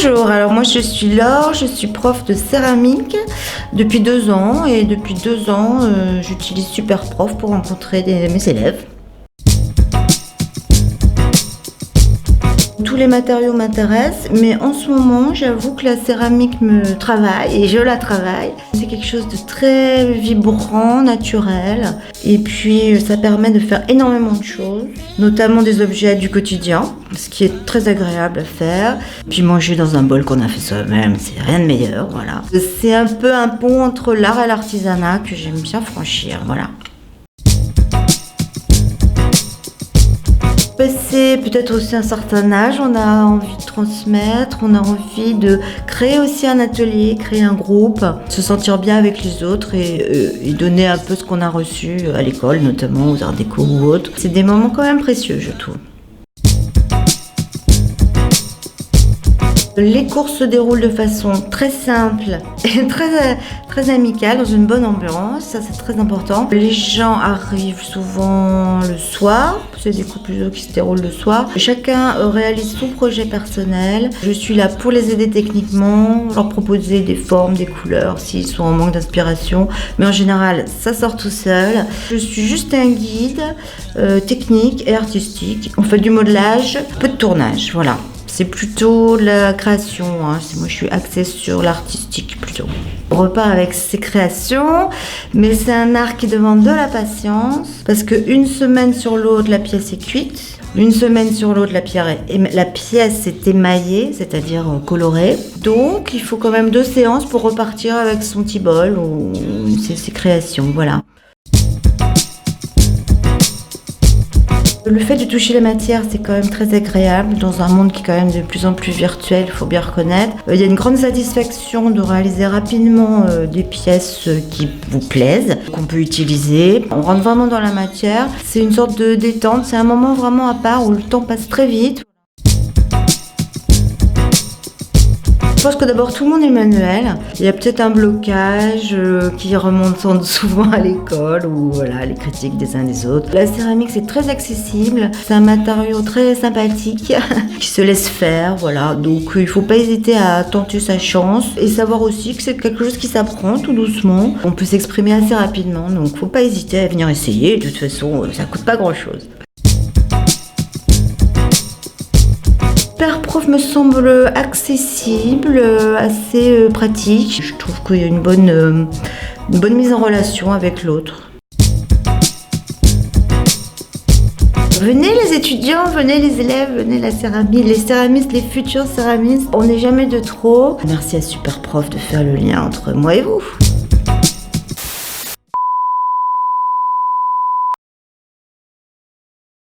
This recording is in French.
Bonjour, alors moi je suis Laure, je suis prof de céramique depuis 2 ans et depuis 2 ans j'utilise Superprof pour rencontrer mes élèves. Tous les matériaux m'intéressent, mais en ce moment, j'avoue que la céramique me travaille et je la travaille. C'est quelque chose de très vibrant, naturel, et puis ça permet de faire énormément de choses, notamment des objets du quotidien, ce qui est très agréable à faire. Puis manger dans un bol qu'on a fait soi-même, c'est rien de meilleur, voilà. C'est un peu un pont entre l'art et l'artisanat que j'aime bien franchir, voilà. C'est peut-être aussi un certain âge, on a envie de transmettre, on a envie de créer aussi un atelier, créer un groupe, se sentir bien avec les autres et donner un peu ce qu'on a reçu à l'école, notamment aux arts déco ou autres. C'est des moments quand même précieux, je trouve. Les cours se déroulent de façon très simple et très amicale, dans une bonne ambiance, ça c'est très important. Les gens arrivent souvent le soir, c'est des cours plutôt qui se déroulent le soir. Chacun réalise son projet personnel. Je suis là pour les aider techniquement, leur proposer des formes, des couleurs s'ils sont en manque d'inspiration. Mais en général, ça sort tout seul. Je suis juste un guide technique et artistique. On fait du modelage, peu de tournage, voilà. C'est plutôt la création, hein. Moi je suis axée sur l'artistique plutôt. On repart avec ses créations, mais c'est un art qui demande de la patience, parce qu'une semaine sur l'autre, la pièce est cuite. Une semaine sur l'autre, la pièce est émaillée, c'est-à-dire colorée. Donc il faut quand même 2 séances pour repartir avec son petit bol ou ses créations, voilà. Le fait de toucher la matière, c'est quand même très agréable dans un monde qui est quand même de plus en plus virtuel, il faut bien reconnaître. Il y a une grande satisfaction de réaliser rapidement des pièces qui vous plaisent, qu'on peut utiliser. On rentre vraiment dans la matière, c'est une sorte de détente, c'est un moment vraiment à part où le temps passe très vite. Je pense que d'abord tout le monde est manuel. Il y a peut-être un blocage qui remonte souvent à l'école ou voilà, les critiques des uns des autres. La céramique c'est très accessible, c'est un matériau très sympathique qui se laisse faire, voilà. Donc il faut pas hésiter à tenter sa chance et savoir aussi que c'est quelque chose qui s'apprend tout doucement. On peut s'exprimer assez rapidement, donc faut pas hésiter à venir essayer. De toute façon, ça coûte pas grand-chose. Superprof me semble accessible, assez pratique. Je trouve qu'il y a une bonne mise en relation avec l'autre. Venez les étudiants, venez les élèves, venez la céramique, les céramistes, les futurs céramistes. On n'est jamais de trop. Merci à Superprof de faire le lien entre moi et vous.